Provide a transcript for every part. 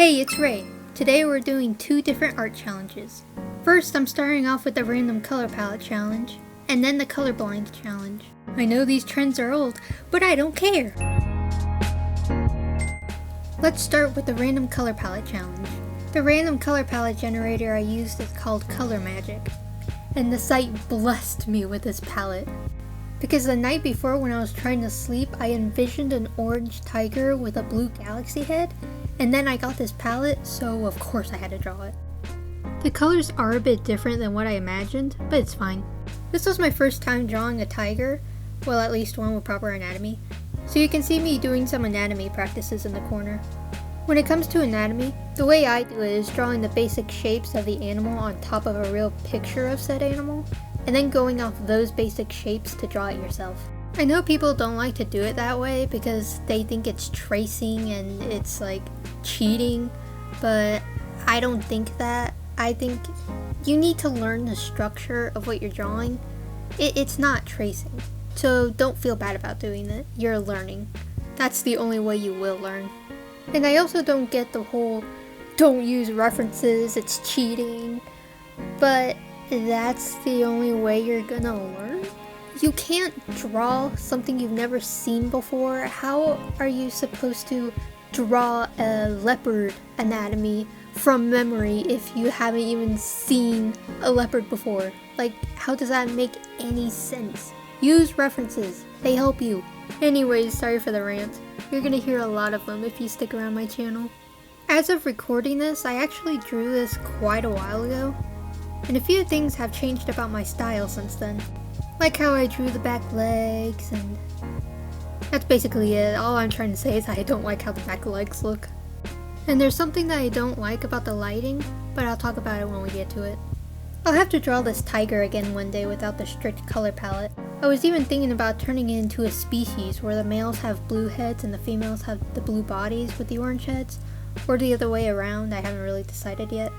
Hey, it's Ray. Today we're doing two different art challenges. First, I'm starting off with the random color palette challenge, and then the colorblind challenge. I know these trends are old, but I don't care. Let's start with the random color palette challenge. The random color palette generator I used is called Color Magic, and the site blessed me with this palette. Because the night before when I was trying to sleep, I envisioned an orange tiger with a blue galaxy head, and then I got this palette, so of course I had to draw it. The colors are a bit different than what I imagined, but it's fine. This was my first time drawing a tiger, well, at least one with proper anatomy, so you can see me doing some anatomy practices in the corner. When it comes to anatomy, the way I do it is drawing the basic shapes of the animal on top of a real picture of said animal, and then going off those basic shapes to draw it yourself. I know people don't like to do it that way because they think it's tracing and it's like cheating, but I don't think that. I think you need to learn the structure of what you're drawing. It's not tracing, so don't feel bad about doing it. You're learning. That's the only way you will learn. And I also don't get the whole don't use references, it's cheating, but that's the only way you're gonna learn. You can't draw something you've never seen before. How are you supposed to draw a leopard anatomy from memory if you haven't even seen a leopard before? Like, how does that make any sense? Use references, they help you. Anyways, sorry for the rant. You're gonna hear a lot of them if you stick around my channel. As of recording this, I actually drew this quite a while ago, and a few things have changed about my style since then. Like how I drew the back legs, and that's basically it. All I'm trying to say is I don't like how the back legs look. And there's something that I don't like about the lighting, but I'll talk about it when we get to it. I'll have to draw this tiger again one day without the strict color palette. I was even thinking about turning it into a species where the males have blue heads and the females have the blue bodies with the orange heads, or the other way around. I haven't really decided yet.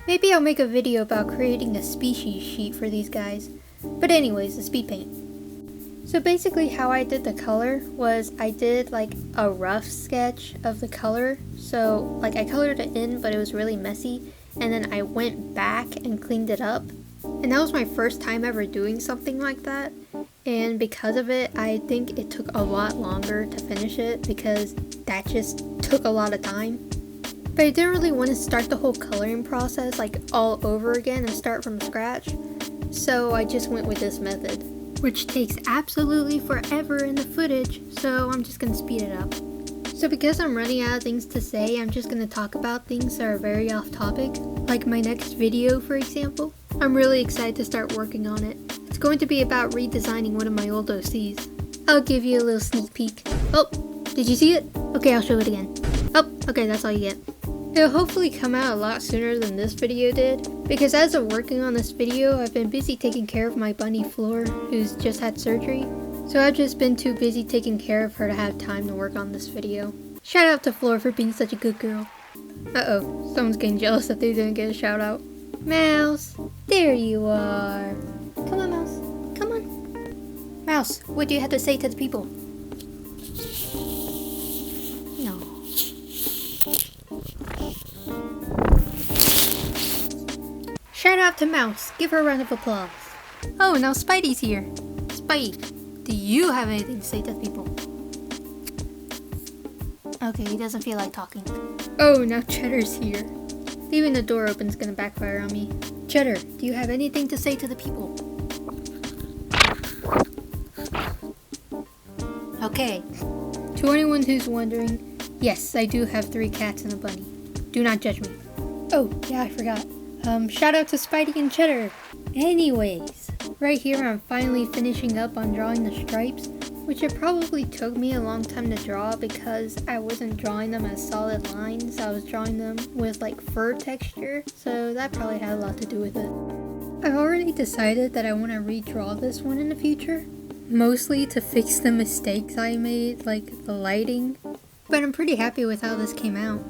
Maybe I'll make a video about creating a species sheet for these guys. But anyways, the speed paint. So basically how I did the color was I did like a rough sketch of the color. So like I colored it in, but it was really messy. And then I went back and cleaned it up. And that was my first time ever doing something like that. And because of it, I think it took a lot longer to finish it because that just took a lot of time. But I didn't really want to start the whole coloring process like all over again and start from scratch. So I just went with this method, which takes absolutely forever in the footage, so I'm just gonna speed it up. So because I'm running out of things to say, I'm just gonna talk about things that are very off topic, like my next video for example. I'm really excited to start working on it. It's going to be about redesigning one of my old OCs. I'll give you a little sneak peek. Oh, did you see it? Okay, I'll show it again. Oh, okay, that's all you get. It'll hopefully come out a lot sooner than this video did, because as of working on this video, I've been busy taking care of my bunny Floor, who's just had surgery, so I've just been too busy taking care of her to have time to work on this video. Shout out to Floor for being such a good girl. Uh-oh, someone's getting jealous that they didn't get a shout out. Mouse, there you are. Come on, Mouse, come on. Mouse, what do you have to say to the people? No. Shout out to Mouse. Give her a round of applause. Oh, now Spidey's here. Spidey, do you have anything to say to the people? Okay, he doesn't feel like talking. Oh, now Cheddar's here. Leaving the door open is gonna backfire on me. Cheddar, do you have anything to say to the people? Okay. To anyone who's wondering, yes, I do have 3 cats and a bunny. Do not judge me. Oh, yeah, I forgot. Shout out to Spidey and Cheddar. Anyways, right here I'm finally finishing up on drawing the stripes, which it probably took me a long time to draw because I wasn't drawing them as solid lines. I was drawing them with like fur texture, so that probably had a lot to do with it. I've already decided that I want to redraw this one in the future, mostly to fix the mistakes I made, like the lighting, but I'm pretty happy with how this came out.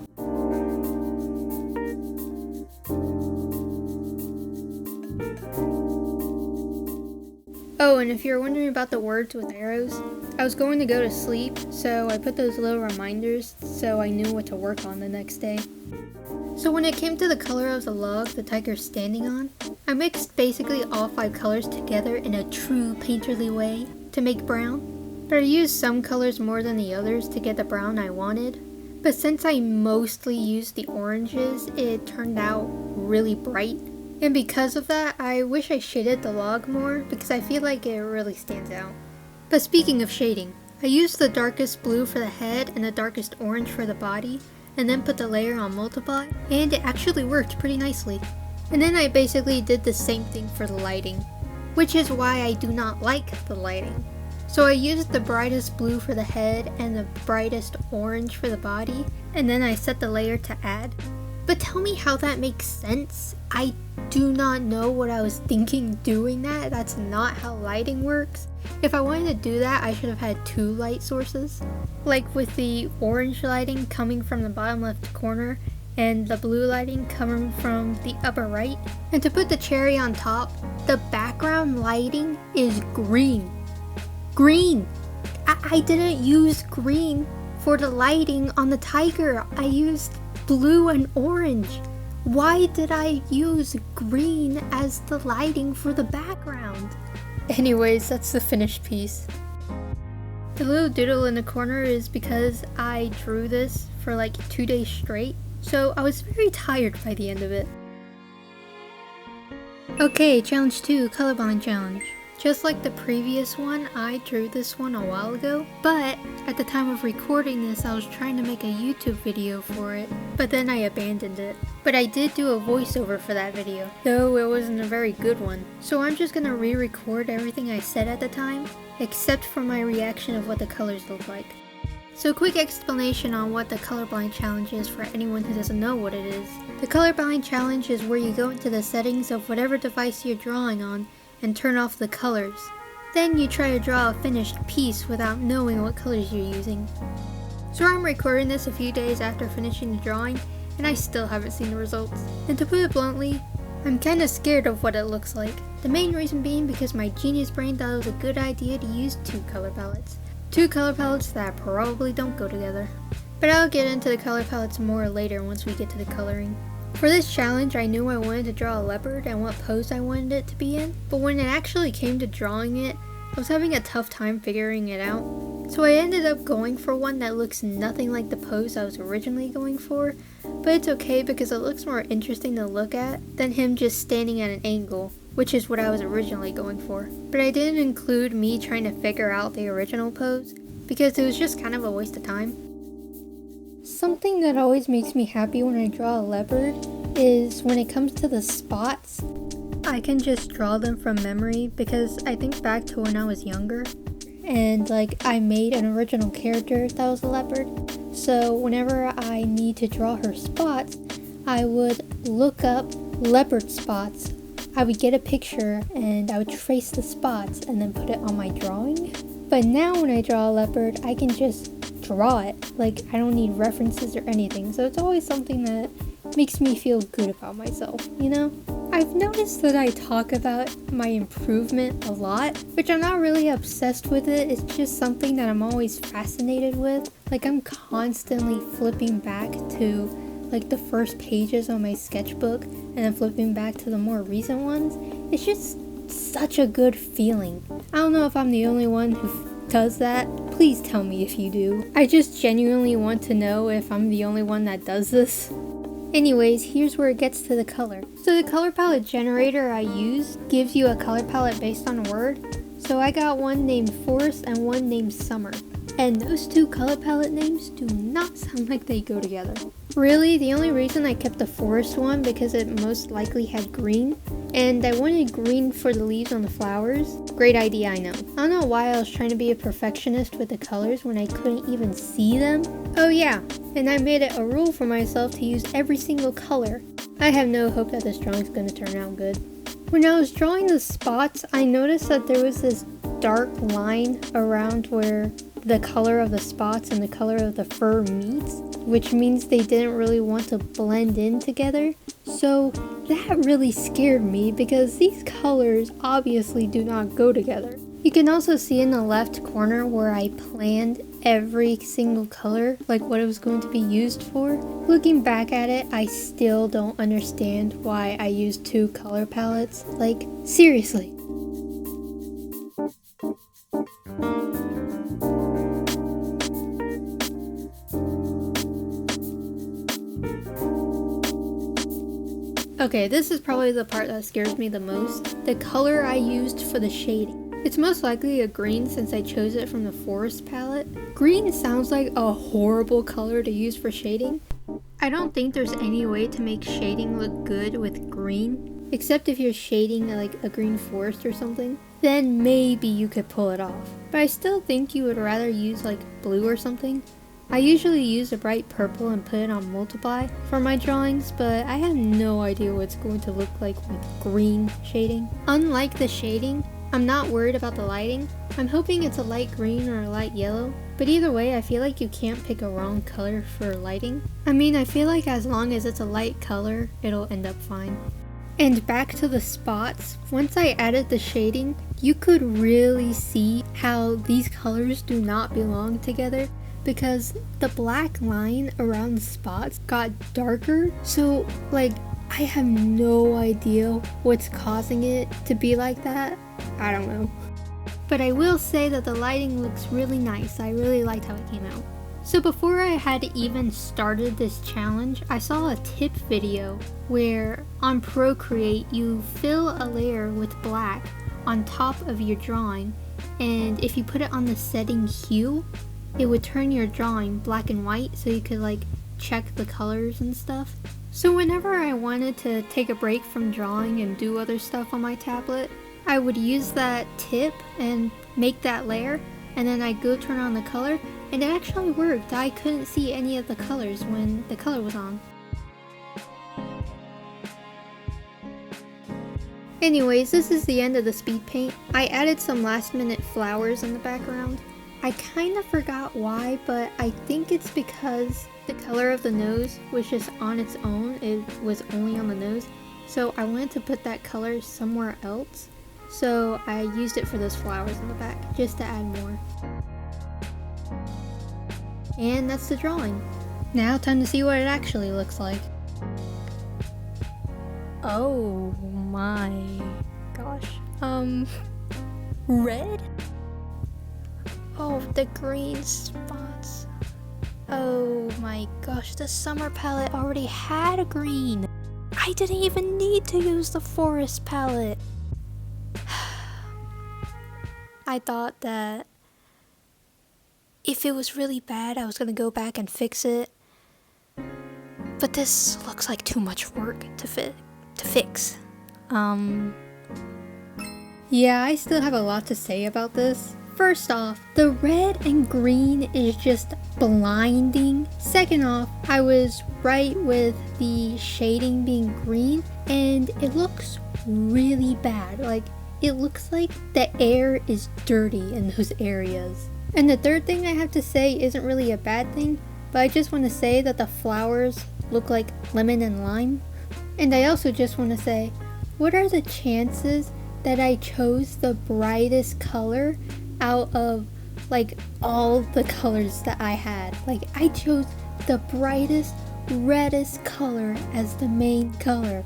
Oh, and if you're wondering about the words with arrows, I was going to go to sleep, so I put those little reminders so I knew what to work on the next day. So when it came to the color of the log the tiger's standing on, I mixed basically all 5 colors together in a true painterly way to make brown. But I used some colors more than the others to get the brown I wanted. But since I mostly used the oranges, it turned out really bright. And because of that, I wish I shaded the log more because I feel like it really stands out. But speaking of shading, I used the darkest blue for the head and the darkest orange for the body, and then put the layer on multiply, and it actually worked pretty nicely. And then I basically did the same thing for the lighting, which is why I do not like the lighting. So I used the brightest blue for the head and the brightest orange for the body, and then I set the layer to add. But tell me how that makes sense. I do not know what I was thinking doing that. That's not how lighting works. If I wanted to do that, I should have had 2 light sources. Like with the orange lighting coming from the bottom left corner and the blue lighting coming from the upper right. And to put the cherry on top, the background lighting is green. Green! I didn't use green for the lighting on the tiger. I used blue and orange. Why did I use green as the lighting for the background? Anyways, that's the finished piece. The little doodle in the corner is because I drew this for like 2 days straight, so I was very tired by the end of it. Okay, challenge 2, Colorblind challenge. Just like the previous one, I drew this one a while ago, but at the time of recording this, I was trying to make a YouTube video for it, but then I abandoned it. But I did do a voiceover for that video, though it wasn't a very good one. So I'm just gonna re-record everything I said at the time, except for my reaction of what the colors look like. So quick explanation on what the Colorblind challenge is for anyone who doesn't know what it is. The Colorblind challenge is where you go into the settings of whatever device you're drawing on and turn off the colors. Then you try to draw a finished piece without knowing what colors you're using. So I'm recording this a few days after finishing the drawing, and I still haven't seen the results. And to put it bluntly, I'm kinda scared of what it looks like. The main reason being because my genius brain thought it was a good idea to use 2 color palettes. 2 color palettes that probably don't go together. But I'll get into the color palettes more later once we get to the coloring. For this challenge, I knew I wanted to draw a leopard and what pose I wanted it to be in, but when it actually came to drawing it, I was having a tough time figuring it out. So I ended up going for one that looks nothing like the pose I was originally going for, but it's okay because it looks more interesting to look at than him just standing at an angle, which is what I was originally going for. But I didn't include me trying to figure out the original pose because it was just kind of a waste of time. Something that always makes me happy when I draw a leopard is when it comes to the spots. I can just draw them from memory because I think back to when I was younger and like I made an original character that was a leopard. So whenever I need to draw her spots, I would look up leopard spots. I would get a picture and I would trace the spots and then put it on my drawing. But now when I draw a leopard, I can just draw it. Like, I don't need references or anything, so it's always something that makes me feel good about myself, you know? I've noticed that I talk about my improvement a lot, which I'm not really obsessed with it. It's just something that I'm always fascinated with. Like, I'm constantly flipping back to like the first pages on my sketchbook and then flipping back to the more recent ones. It's just such a good feeling. I don't know if I'm the only one who does that. Please tell me if you do. I just genuinely want to know if I'm the only one that does this. Anyways, here's where it gets to the color. So the color palette generator I use gives you a color palette based on a word. So I got one named Forest and one named Summer. And those 2 color palette names do not sound like they go together. Really, the only reason I kept the forest one because it most likely had green, and I wanted green for the leaves on the flowers. Great idea, I know. I don't know why I was trying to be a perfectionist with the colors when I couldn't even see them. Oh yeah, and I made it a rule for myself to use every single color. I have no hope that this drawing's gonna turn out good. When I was drawing the spots, I noticed that there was this dark line around where the color of the spots and the color of the fur meets. which means they didn't really want to blend in together. So that really scared me because these colors obviously do not go together. You can also see in the left corner where I planned every single color, like what it was going to be used for. Looking back at it, I still don't understand why I used 2 color palettes. Like, seriously. Okay, this is probably the part that scares me the most. The color I used for the shading. It's most likely a green since I chose it from the forest palette. Green sounds like a horrible color to use for shading. I don't think there's any way to make shading look good with green, except if you're shading like a green forest or something. Then maybe you could pull it off. But I still think you would rather use like blue or something. I usually use a bright purple and put it on multiply for my drawings, but I have no idea what it's going to look like with green shading. Unlike the shading, I'm not worried about the lighting. I'm hoping it's a light green or a light yellow, but either way I feel like you can't pick a wrong color for lighting. I mean, I feel like as long as it's a light color, it'll end up fine. And back to the spots, once I added the shading, you could really see how these colors do not belong together because the black line around the spots got darker. So like, I have no idea what's causing it to be like that. I don't know. But I will say that the lighting looks really nice. I really liked how it came out. So before I had even started this challenge, I saw a tip video where on Procreate you fill a layer with black on top of your drawing, and if you put it on the setting hue, it would turn your drawing black and white so you could like check the colors and stuff. So whenever I wanted to take a break from drawing and do other stuff on my tablet, I would use that tip and make that layer, and then I'd go turn on the color, and it actually worked. I couldn't see any of the colors when the color was on. Anyways, this is the end of the speed paint. I added some last minute flowers in the background. I kind of forgot why, but I think it's because the color of the nose was just on its own. It was only on the nose. So I wanted to put that color somewhere else. So I used it for those flowers in the back, just to add more. And that's the drawing. Now time to see what it actually looks like. Oh my gosh. Red? Oh, the green spots. Oh my gosh, the summer palette already had a green. I didn't even need to use the forest palette. I thought that if it was really bad, I was gonna go back and fix it. But this looks like too much work to fix. Yeah, I still have a lot to say about this. First off, the red and green is just blinding. Second off, I was right with the shading being green, and it looks really bad. Like, it looks like the air is dirty in those areas. And the third thing I have to say isn't really a bad thing, but I just want to say that the flowers look like lemon and lime. And I also just want to say, what are the chances that I chose the brightest color out of like all the colors that I had? Like, I chose the brightest, reddest color as the main color.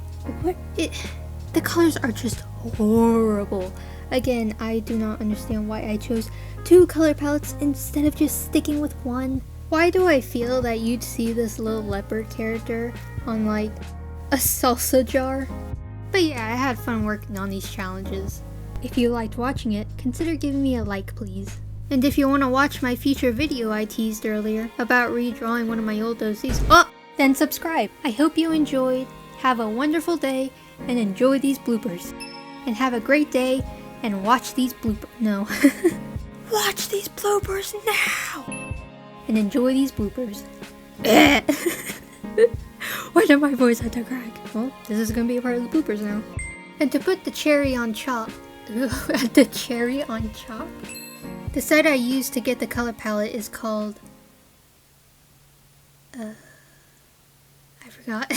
The colors are just horrible. Again, I do not understand why I chose 2 color palettes instead of just sticking with one. Why do I feel that you'd see this little leopard character on like a salsa jar? But yeah, I had fun working on these challenges. If you liked watching it, consider giving me a like, please. And if you want to watch my future video I teased earlier about redrawing one of my old OCs, then subscribe. I hope you enjoyed. Have a wonderful day and enjoy these bloopers. And have a great day and watch these bloopers. No. Watch these bloopers now! And enjoy these bloopers. Why did my voice have to crack? Well, this is gonna be a part of the bloopers now. And to put the cherry on top, the site I used to get the color palette is called I forgot.